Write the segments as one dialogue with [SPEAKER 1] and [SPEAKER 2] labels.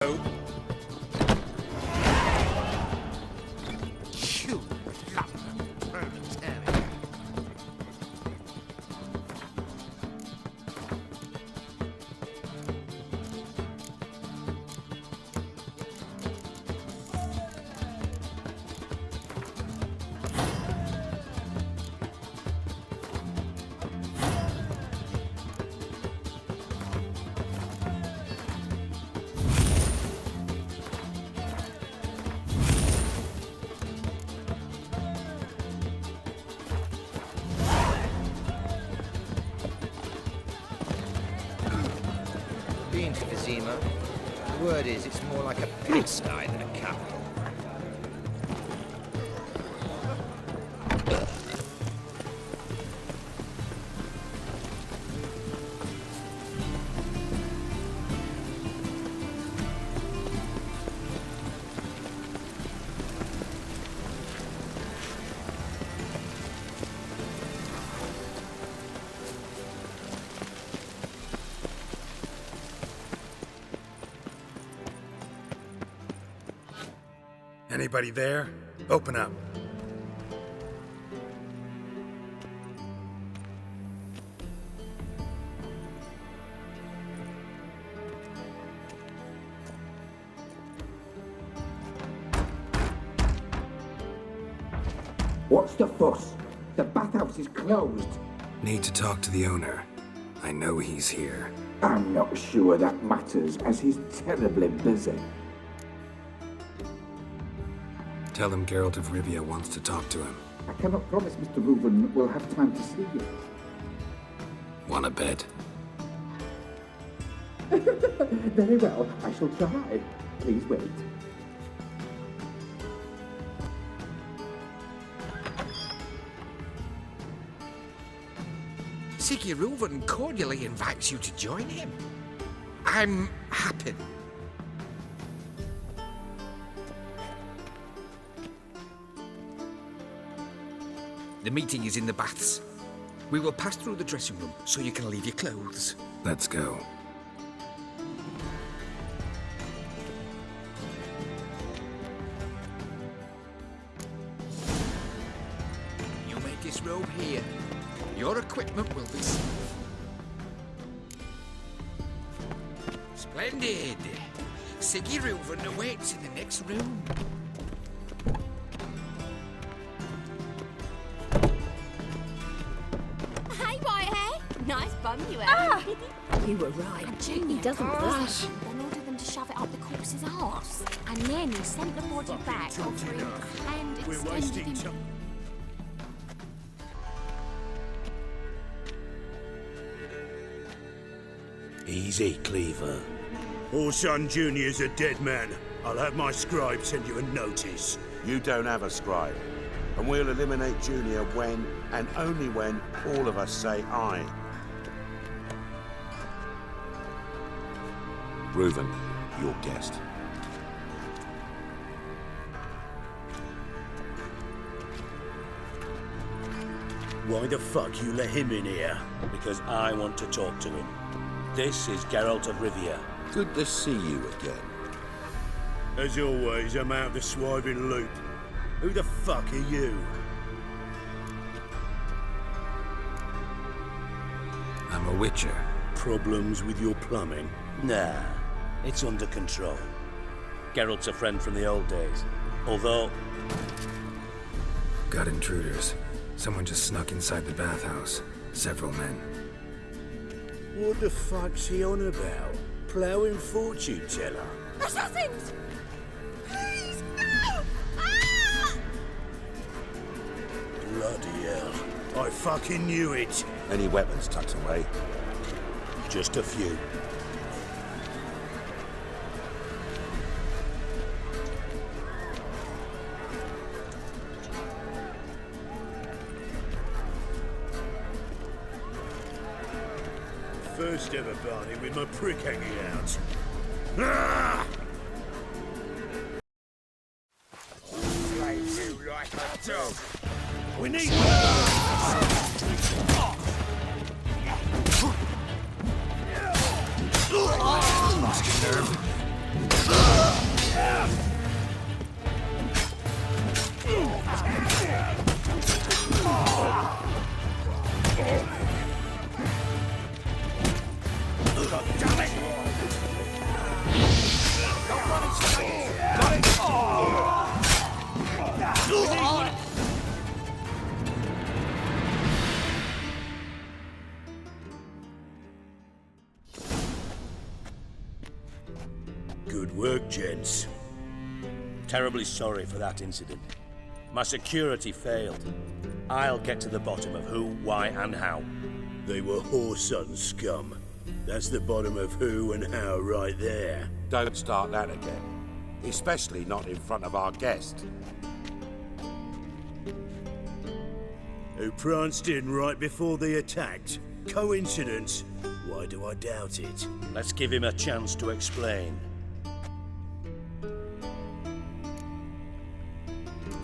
[SPEAKER 1] You lump proletariat. Been to Kazima. The word is, it's more like a pigsty than a capital.
[SPEAKER 2] Anybody there? Open up.
[SPEAKER 3] What's the fuss? The bathhouse is closed.
[SPEAKER 2] Need to talk to the owner. I know he's here.
[SPEAKER 3] I'm not sure that matters, as he's terribly busy.
[SPEAKER 2] Tell him Geralt of Rivia wants to talk to him.
[SPEAKER 3] I cannot promise Mr. Reuven will have time to see you.
[SPEAKER 2] Wanna bet?
[SPEAKER 3] Very well, I shall try. Please wait.
[SPEAKER 1] Siggy Reuven cordially invites you to join him. I'm happy. The meeting is in the baths. We will pass through the dressing room so you can leave your clothes.
[SPEAKER 2] Let's go.
[SPEAKER 1] You may disrobe here. Your equipment will be safe. Splendid. Siggy Reuven awaits in the next room.
[SPEAKER 4] Nice bum you had.
[SPEAKER 5] You were right.
[SPEAKER 4] He
[SPEAKER 5] doesn't blush.
[SPEAKER 4] Then ordered them to shove it up the corpse's arse. And then he sent the body back offering hand extended him.
[SPEAKER 6] Easy, Cleaver. Orson Jr.'s a dead man. I'll have my scribe send you a notice.
[SPEAKER 7] You don't have a scribe. And we'll eliminate Junior when, and only when, all of us say aye.
[SPEAKER 8] Reuven, your guest.
[SPEAKER 6] Why the fuck you let him in here?
[SPEAKER 9] Because I want to talk to him. This is Geralt of Rivia.
[SPEAKER 8] Good to see you again.
[SPEAKER 6] As always, I'm out of the swiving loop. Who the fuck are you?
[SPEAKER 2] I'm a witcher.
[SPEAKER 6] Problems with your plumbing?
[SPEAKER 9] Nah, it's under control. Geralt's a friend from the old days. Although...
[SPEAKER 2] Got intruders. Someone just snuck inside the bathhouse. Several men.
[SPEAKER 6] What the fuck's he on about? Ploughing fortune teller?
[SPEAKER 4] Assassins! Please, no! Ah!
[SPEAKER 6] Bloody hell. I fucking knew it.
[SPEAKER 8] Any weapons tucked away?
[SPEAKER 6] Just a few. First ever party with my prick hanging out. Ah!
[SPEAKER 1] Slay you like a dog.
[SPEAKER 6] We need...
[SPEAKER 2] Lost your nerve.
[SPEAKER 6] Good work, gents.
[SPEAKER 9] Terribly sorry for that incident. My security failed. I'll get to the bottom of who, why, and how.
[SPEAKER 6] They were whoreson scum. That's the bottom of who and how right there.
[SPEAKER 7] Don't start that again. Especially not in front of our guest.
[SPEAKER 6] Who pranced in right before they attacked. Coincidence? Why do I doubt it?
[SPEAKER 9] Let's give him a chance to explain.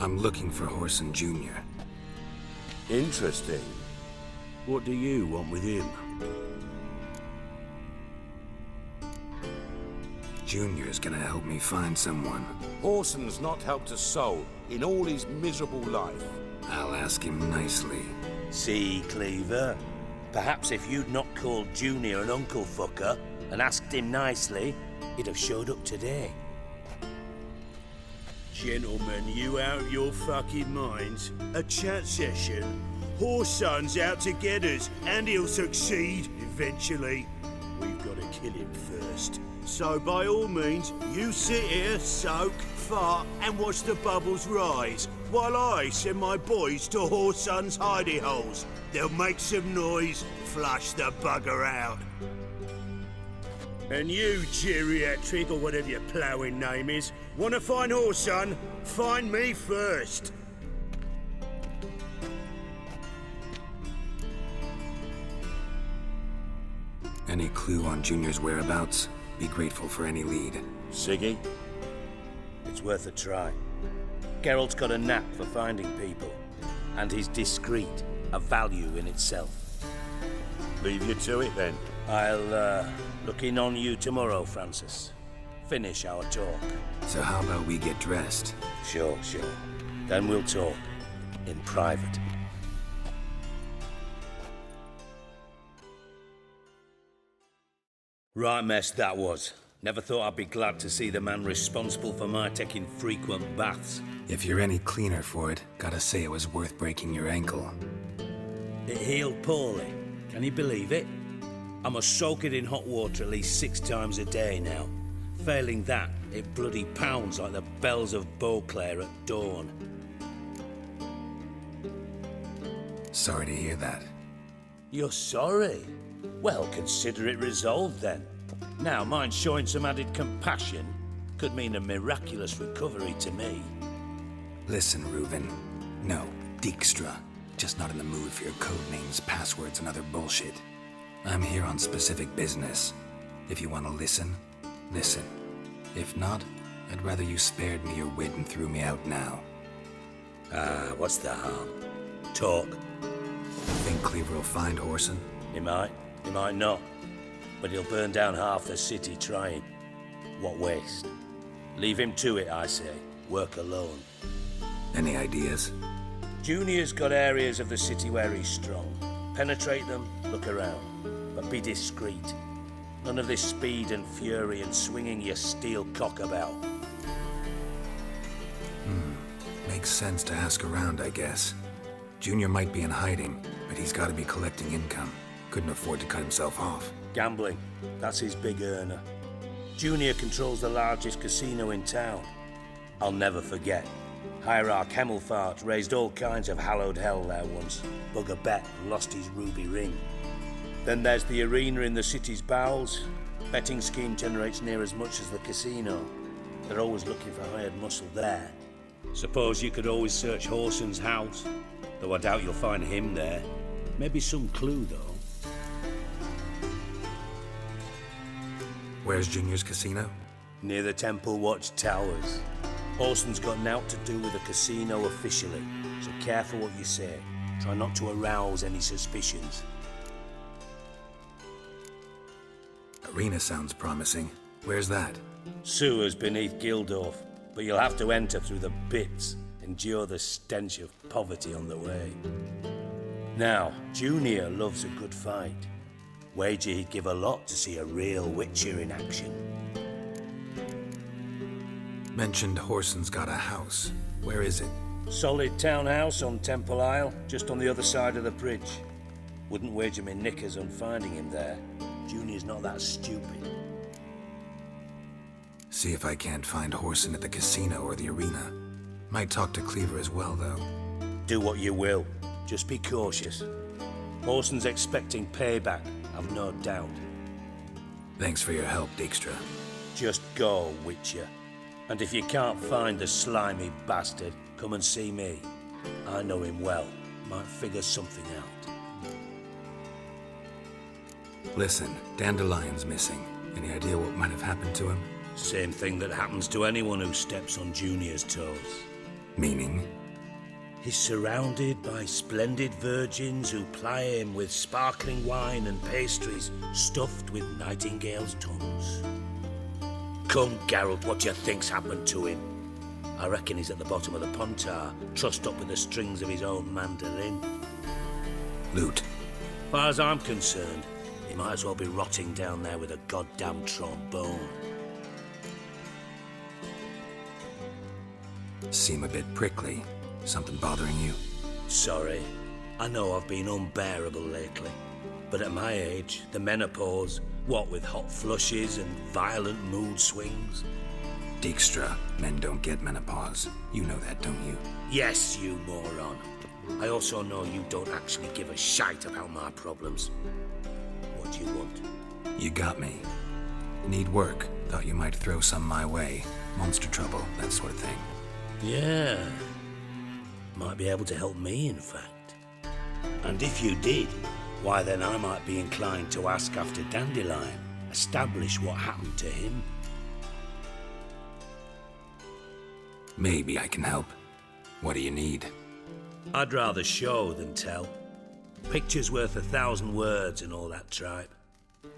[SPEAKER 2] I'm looking for Horson Jr.
[SPEAKER 7] Interesting.
[SPEAKER 6] What do you want with him?
[SPEAKER 2] Junior's gonna help me find someone.
[SPEAKER 7] Horson's not helped a soul in all his miserable life.
[SPEAKER 2] I'll ask him nicely.
[SPEAKER 9] See, Cleaver? Perhaps if you'd not called Junior an uncle fucker and asked him nicely, he'd have showed up today.
[SPEAKER 6] Gentlemen, you out of your fucking minds? A chat session? Horson's out to get us, and he'll succeed eventually. We've got to kill him first. So by all means, you sit here, soak, fart, and watch the bubbles rise, while I send my boys to Horson's hidey holes. They'll make some noise, flush the bugger out. And you, geriatric, or whatever your ploughing name is, want to find Horson? Find me first.
[SPEAKER 2] Any clue on Junior's whereabouts? Be grateful for any lead.
[SPEAKER 7] Siggy?
[SPEAKER 9] It's worth a try. Geralt's got a knack for finding people, and he's discreet, a value in itself.
[SPEAKER 7] Leave you to it then.
[SPEAKER 9] I'll look in on you tomorrow, Francis. Finish our talk.
[SPEAKER 2] So how about we get dressed?
[SPEAKER 9] Sure. Then we'll talk. In private. Right mess that was. Never thought I'd be glad to see the man responsible for my taking frequent baths.
[SPEAKER 2] If you're any cleaner for it, gotta say it was worth breaking your ankle.
[SPEAKER 9] It healed poorly. Can you believe it? I must soak it in hot water at least 6 times a day now. Failing that, it bloody pounds like the bells of Beauclair at dawn.
[SPEAKER 2] Sorry to hear that.
[SPEAKER 9] You're sorry? Well, consider it resolved then. Now, mind showing some added compassion could mean a miraculous recovery to me.
[SPEAKER 2] Listen, Reuven. No, Dijkstra. Just not in the mood for your code names, passwords, and other bullshit. I'm here on specific business. If you want to listen, listen. If not, I'd rather you spared me your wit and threw me out now.
[SPEAKER 9] What's the harm? Talk.
[SPEAKER 2] Think Cleaver will find Horson?
[SPEAKER 9] He might not. But he'll burn down half the city trying. What waste? Leave him to it, I say. Work alone.
[SPEAKER 2] Any ideas?
[SPEAKER 9] Junior's got areas of the city where he's strong. Penetrate them, look around. But be discreet. None of this speed and fury and swinging your steel cock about.
[SPEAKER 2] Makes sense to ask around, I guess. Junior might be in hiding, but he's got to be collecting income. Couldn't afford to cut himself off.
[SPEAKER 9] Gambling. That's his big earner. Junior controls the largest casino in town. I'll never forget. Hierarch Hemmelfart raised all kinds of hallowed hell there once. Bugger bet and lost his ruby ring. Then there's the arena in the city's bowels. Betting scheme generates near as much as the casino. They're always looking for hired muscle there. Suppose you could always search Horson's house. Though I doubt you'll find him there. Maybe some clue, though.
[SPEAKER 2] Where's Junior's casino?
[SPEAKER 9] Near the Temple Watch Towers. Horson's got naught to do with the casino officially, so careful what you say. Try not to arouse any suspicions.
[SPEAKER 2] Arena sounds promising. Where's that?
[SPEAKER 9] Sewers beneath Gildorf, but you'll have to enter through the pits, endure the stench of poverty on the way. Now, Junior loves a good fight. Wager he'd give a lot to see a real Witcher in action.
[SPEAKER 2] Mentioned Horson's got a house. Where is it?
[SPEAKER 9] Solid townhouse on Temple Isle, just on the other side of the bridge. Wouldn't wager me knickers on finding him there. Junior's not that stupid.
[SPEAKER 2] See if I can't find Horson at the casino or the arena. Might talk to Cleaver as well, though.
[SPEAKER 9] Do what you will. Just be cautious. Horson's expecting payback, I've no doubt.
[SPEAKER 2] Thanks for your help, Dijkstra.
[SPEAKER 9] Just go, Witcher. And if you can't find the slimy bastard, come and see me. I know him well. Might figure something out.
[SPEAKER 2] Listen, Dandelion's missing. Any idea what might have happened to him?
[SPEAKER 9] Same thing that happens to anyone who steps on Junior's toes.
[SPEAKER 2] Meaning?
[SPEAKER 9] He's surrounded by splendid virgins who ply him with sparkling wine and pastries stuffed with nightingales' tongues. Come, Geralt, what do you think's happened to him? I reckon he's at the bottom of the Pontar, trussed up with the strings of his own mandolin.
[SPEAKER 2] Loot.
[SPEAKER 9] As far as I'm concerned, he might as well be rotting down there with a goddamn trombone.
[SPEAKER 2] Seem a bit prickly. Something bothering you?
[SPEAKER 9] Sorry. I know I've been unbearable lately. But at my age, the menopause, what with hot flushes and violent mood swings.
[SPEAKER 2] Dijkstra, men don't get menopause. You know that, don't you?
[SPEAKER 9] Yes, you moron. I also know you don't actually give a shite about my problems. What do you want?
[SPEAKER 2] You got me. Need work. Thought you might throw some my way. Monster trouble, that sort of thing.
[SPEAKER 9] Yeah. Might be able to help me, in fact. And if you did, why then I might be inclined to ask after Dandelion, establish what happened to him.
[SPEAKER 2] Maybe I can help. What do you need?
[SPEAKER 9] I'd rather show than tell. Picture's worth 1,000 words and all that tripe.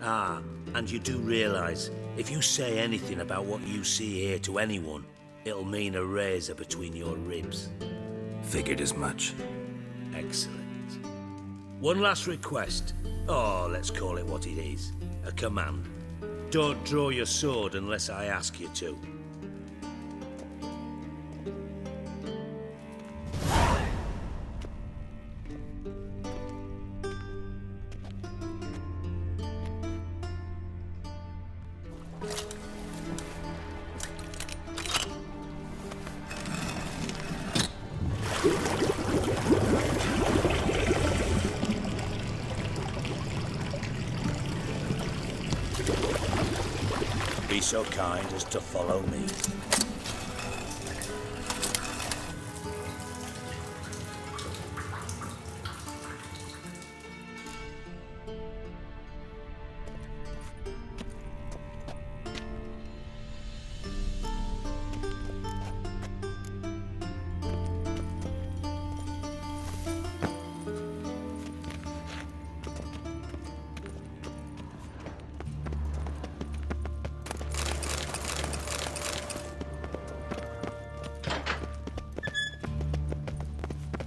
[SPEAKER 9] Ah, and you do realise, if you say anything about what you see here to anyone, it'll mean a razor between your ribs.
[SPEAKER 2] Figured as much.
[SPEAKER 9] Excellent. One last request. Oh, let's call it what it is. A command. Don't draw your sword unless I ask you to. Be so kind as to follow me.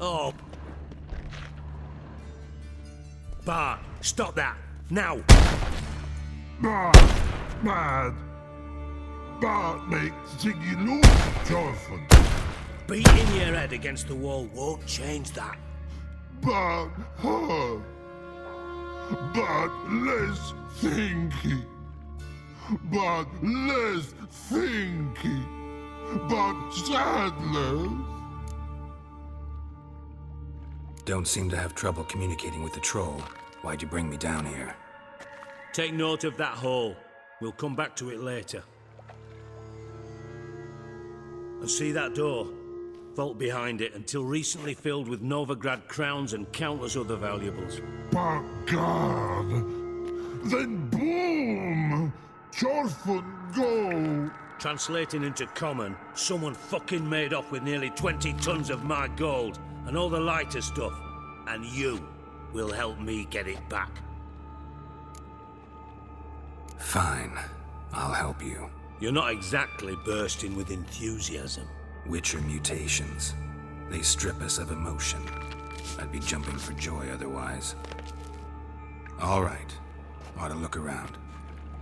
[SPEAKER 9] Oh. Bart, stop that! Now!
[SPEAKER 10] Mad. Bart makes Ziggy look Jorfan.
[SPEAKER 9] Beating your head against the wall won't change that.
[SPEAKER 10] Bart hurt. Bart less thinky. Bart less thinky. Bart sadness.
[SPEAKER 2] Don't seem to have trouble communicating with the troll. Why'd you bring me down here?
[SPEAKER 9] Take note of that hole. We'll come back to it later. And see that door? Vault behind it, until recently filled with Novigrad crowns and countless other valuables.
[SPEAKER 10] By God! Then boom! Jorfan go!
[SPEAKER 9] Translating into common, someone fucking made off with nearly 20 tons of my gold and all the lighter stuff. And you will help me get it back.
[SPEAKER 2] Fine. I'll help you.
[SPEAKER 9] You're not exactly bursting with enthusiasm.
[SPEAKER 2] Witcher mutations. They strip us of emotion. I'd be jumping for joy otherwise. All right. Ought to look around.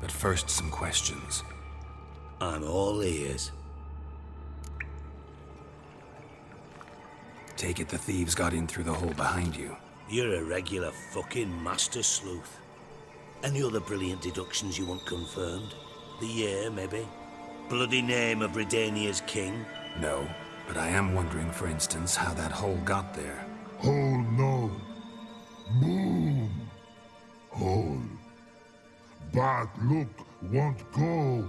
[SPEAKER 2] But first, some questions.
[SPEAKER 9] I'm all ears.
[SPEAKER 2] Take it the thieves got in through the hole behind you.
[SPEAKER 9] You're a regular fucking master sleuth. Any other brilliant deductions you want confirmed? The year, maybe? bloody name of Redania's king?
[SPEAKER 2] No, but I am wondering, for instance, how that hole got there.
[SPEAKER 10] Hole no. Boom. Hole. Bad look won't go.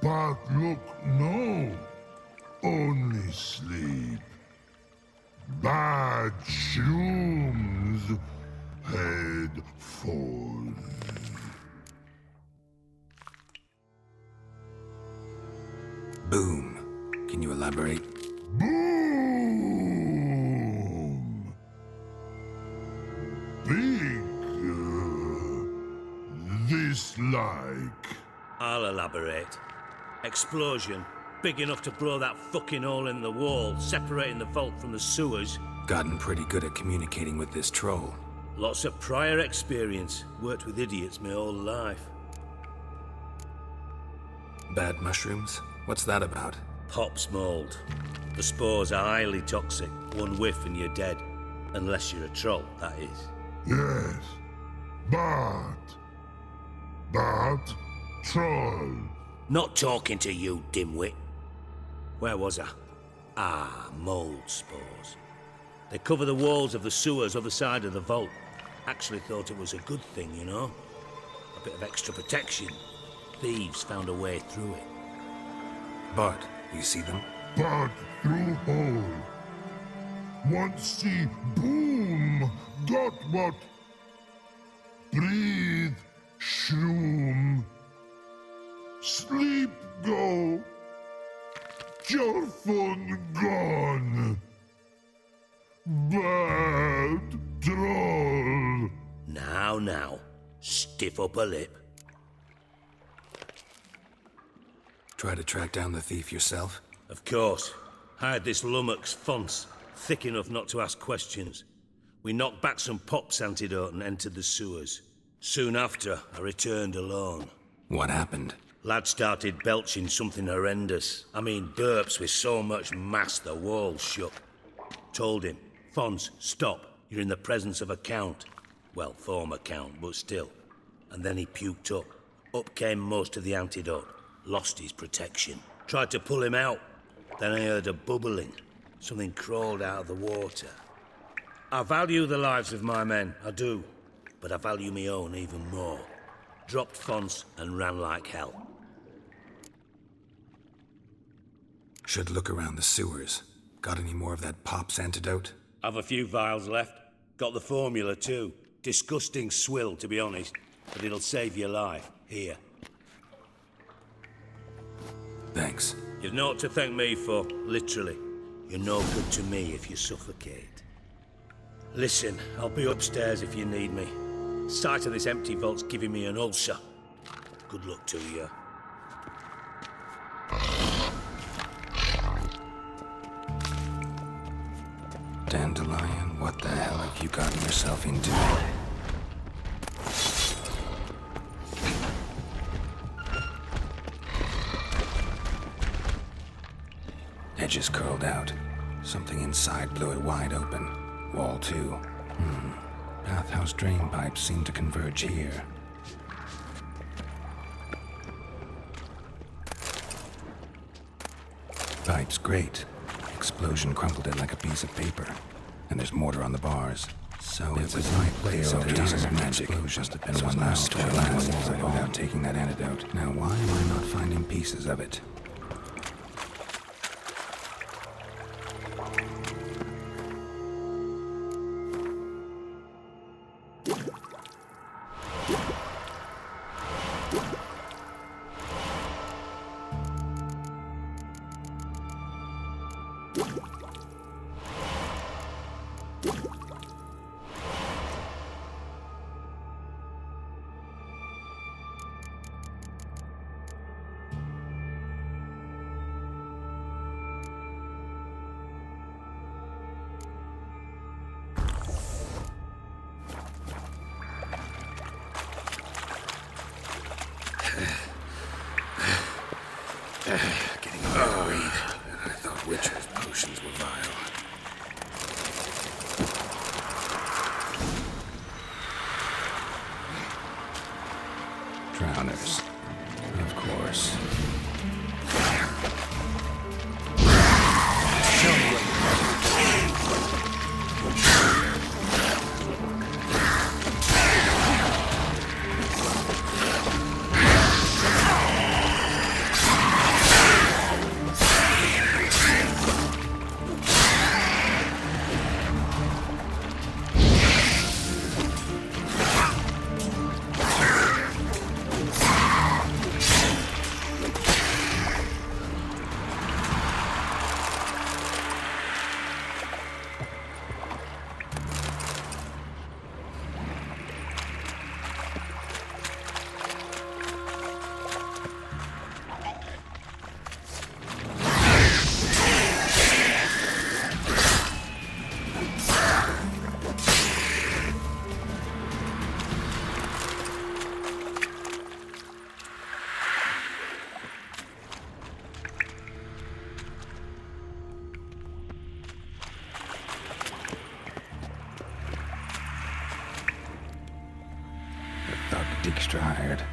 [SPEAKER 10] Bad look no. Only sleep. Bad shrooms. Head falls.
[SPEAKER 2] Boom. Can you elaborate?
[SPEAKER 10] Boom! Big. This like.
[SPEAKER 9] I'll elaborate. Explosion. Big enough to blow that fucking hole in the wall, separating the vault from the sewers.
[SPEAKER 2] Gotten pretty good at communicating with this troll.
[SPEAKER 9] Lots of prior experience. Worked with idiots my whole life.
[SPEAKER 2] Bad mushrooms? What's that about?
[SPEAKER 9] Pops mold. The spores are highly toxic. One whiff and you're dead. Unless you're a troll, that is.
[SPEAKER 10] Yes. But. Troll.
[SPEAKER 9] Not talking to you, dimwit. Where was I? Ah, mold spores. They cover the walls of the sewers other side of the vault. Actually thought it was a good thing, you know? A bit of extra protection. Thieves found a way through it.
[SPEAKER 2] Bart, you see them?
[SPEAKER 10] But through hole. Want see boom. Got what? Breathe. Shroom. Sleep go. Your phone gone. Bad troll.
[SPEAKER 9] Now. Stiff upper lip.
[SPEAKER 2] Try to track down the thief yourself?
[SPEAKER 9] Of course. Hired this lummox Fons, thick enough not to ask questions. We knocked back some Pop's antidote and entered the sewers. Soon after, I returned alone.
[SPEAKER 2] What happened?
[SPEAKER 9] Lad started belching something horrendous. I mean, burps with so much mass the walls shook. Told him, Fons, stop. You're in the presence of a count. Well, former count, but still. And then he puked up. Up came most of the antidote. Lost his protection. Tried to pull him out. Then I heard a bubbling. Something crawled out of the water. I value the lives of my men, I do. But I value my own even more. Dropped Fons and ran like hell.
[SPEAKER 2] Should look around the sewers. Got any more of that Pop's antidote?
[SPEAKER 9] I've a few vials left. Got the formula too. Disgusting swill, to be honest. But it'll save your life. Here.
[SPEAKER 2] Thanks.
[SPEAKER 9] You've naught to thank me for, literally. You're no good to me if you suffocate. Listen, I'll be upstairs if you need me. Sight of this empty vault's giving me an ulcer. Good luck to you.
[SPEAKER 2] Dandelion, what the hell have you gotten yourself into? Edges curled out. Something inside blew it wide open. Wall too. Bathhouse drain pipes seem to converge here. Pipe's great. Explosion crumpled it like a piece of paper. And there's mortar on the bars. So it's a night place over time of magic. Must have been one last to last without taking that antidote. Now why am I not finding pieces of it? Getting hard to breathe. I thought Witcher's potions were vile. Drowners. Of course. Extra hired.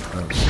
[SPEAKER 2] Close.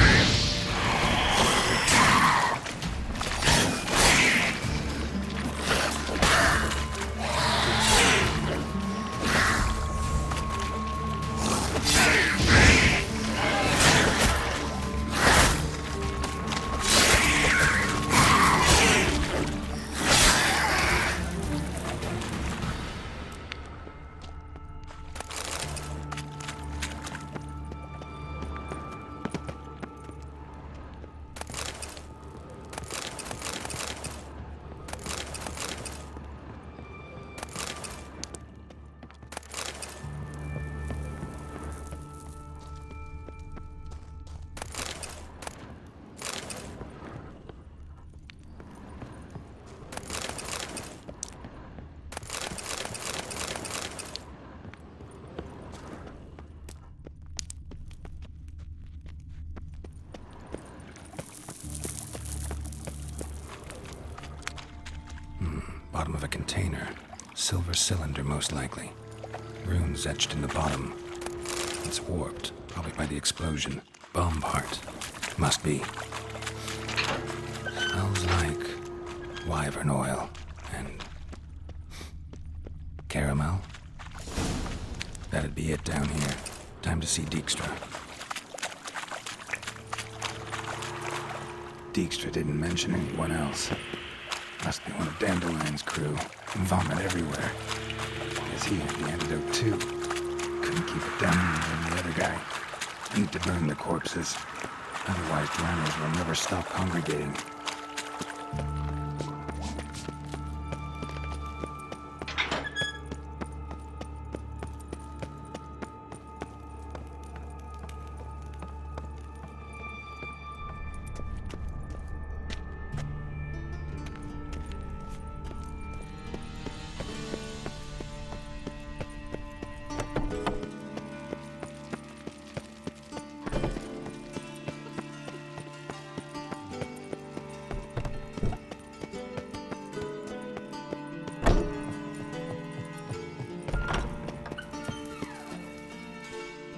[SPEAKER 2] Bottom of a container. Silver cylinder, most likely. Runes etched in the bottom. It's warped, probably by the explosion. Bomb part. Must be. Smells like wyvern oil and caramel. That'd be it down here. Time to see Dijkstra. Dijkstra didn't mention anyone else. Must be one of Dandelion's crew. Vomit everywhere. Guess he had the antidote too. Couldn't keep it down any more than the other guy. Need to burn the corpses. Otherwise, drowners will never stop congregating.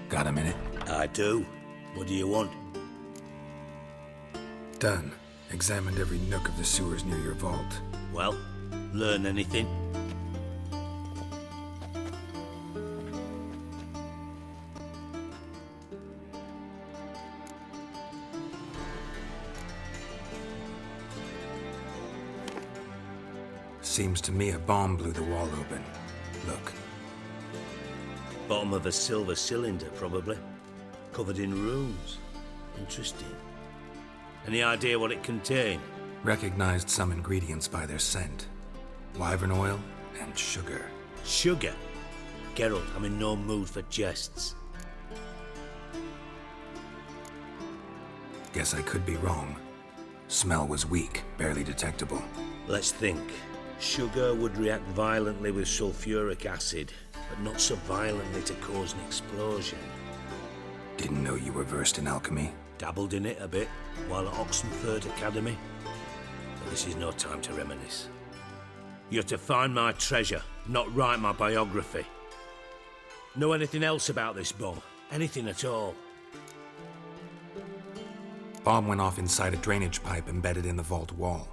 [SPEAKER 2] Got a minute?
[SPEAKER 9] I do. What do you want?
[SPEAKER 2] Done. Examined every nook of the sewers near your vault.
[SPEAKER 9] Well, learn anything?
[SPEAKER 2] Seems to me a bomb blew the wall open. Look.
[SPEAKER 9] Bottom of a silver cylinder, probably. Covered in runes. Interesting. Any idea what it contained?
[SPEAKER 2] Recognized some ingredients by their scent. Wyvern oil and sugar.
[SPEAKER 9] Sugar? Geralt, I'm in no mood for jests.
[SPEAKER 2] Guess I could be wrong. Smell was weak, barely detectable.
[SPEAKER 9] Let's think. Sugar would react violently with sulfuric acid, but not so violently to cause an explosion.
[SPEAKER 2] Didn't know you were versed in alchemy.
[SPEAKER 9] Dabbled in it a bit while at Oxenford Academy. But this is no time to reminisce. You're to find my treasure, not write my biography. Know anything else about this bomb? Anything at all?
[SPEAKER 2] Bomb went off inside a drainage pipe embedded in the vault wall.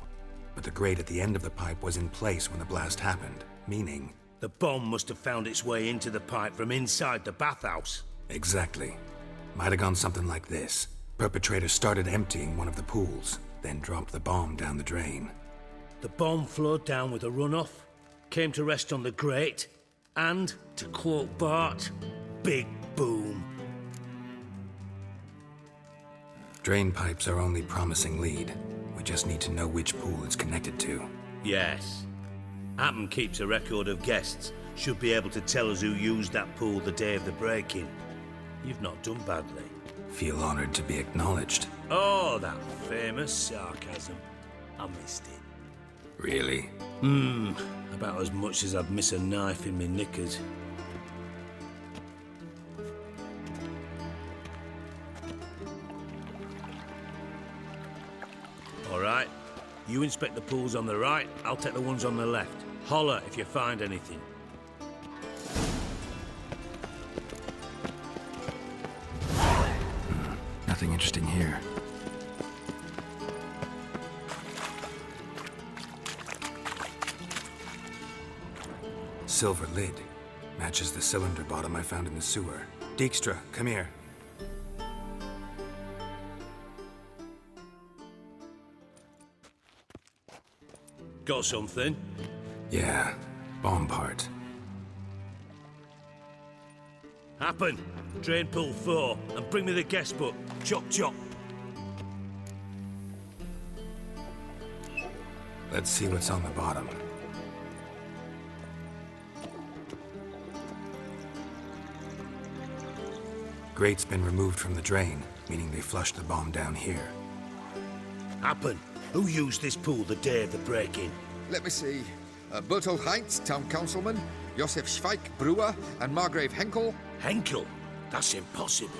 [SPEAKER 2] But the grate at the end of the pipe was in place when the blast happened, meaning...
[SPEAKER 9] The bomb must have found its way into the pipe from inside the bathhouse.
[SPEAKER 2] Exactly. Might have gone something like this. Perpetrator started emptying one of the pools, then dropped the bomb down the drain.
[SPEAKER 9] The bomb flowed down with a runoff, came to rest on the grate, and, to quote Bart, big boom.
[SPEAKER 2] Drain pipes are only promising lead. We just need to know which pool it's connected to.
[SPEAKER 9] Yes. Hammond keeps a record of guests. Should be able to tell us who used that pool the day of the break-in. You've not done badly.
[SPEAKER 2] Feel honored to be acknowledged.
[SPEAKER 9] Oh, that famous sarcasm. I missed it.
[SPEAKER 2] Really?
[SPEAKER 9] About as much as I'd miss a knife in my knickers. You inspect the pools on the right, I'll take the ones on the left. Holler if you find anything.
[SPEAKER 2] Nothing interesting here. Silver lid. Matches the cylinder bottom I found in the sewer. Dijkstra, come here.
[SPEAKER 9] Got something?
[SPEAKER 2] Yeah, bomb part.
[SPEAKER 9] Happen. Drain pool 4, and bring me the guest book. Chop chop.
[SPEAKER 2] Let's see what's on the bottom. Grate's been removed from the drain, meaning they flushed the bomb down here.
[SPEAKER 9] Happen. Who used this pool the day of the break-in?
[SPEAKER 1] Let me see. Bertolt Heinz, town councilman, Josef Schweik, brewer, and Margrave Henkel.
[SPEAKER 9] Henkel? That's impossible.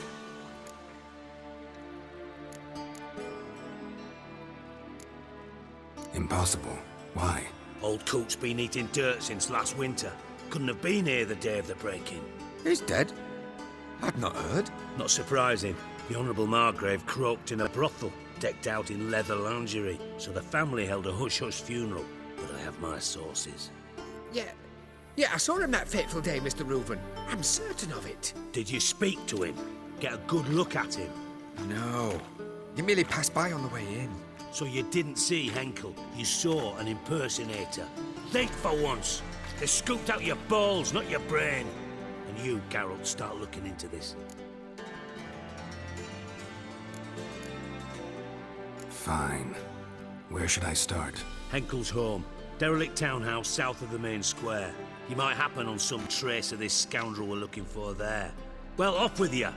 [SPEAKER 2] Impossible. Why?
[SPEAKER 9] Old Coot's been eating dirt since last winter. Couldn't have been here the day of the break-in.
[SPEAKER 1] He's dead? I'd not heard.
[SPEAKER 9] Not surprising. The Honourable Margrave croaked in a brothel, decked out in leather lingerie, so the family held a hush-hush funeral. But I have my sources.
[SPEAKER 1] Yeah, I saw him that fateful day, Mr. Reuven. I'm certain of it.
[SPEAKER 9] Did you speak to him? Get a good look at him?
[SPEAKER 1] No. He merely passed by on the way in.
[SPEAKER 9] So you didn't see Henkel, you saw an impersonator. Think for once. They scooped out your balls, not your brain. And you, Geralt, start looking into this.
[SPEAKER 2] Fine. Where should I start?
[SPEAKER 9] Henkel's home. Derelict townhouse south of the main square. You might happen on some trace of this scoundrel we're looking for there. Well, off with you.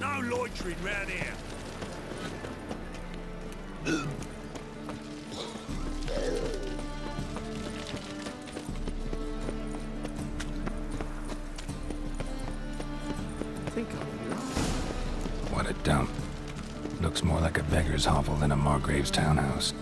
[SPEAKER 6] No loitering round here.
[SPEAKER 2] What a dump. Looks more like a beggar's hovel than a Margrave's townhouse.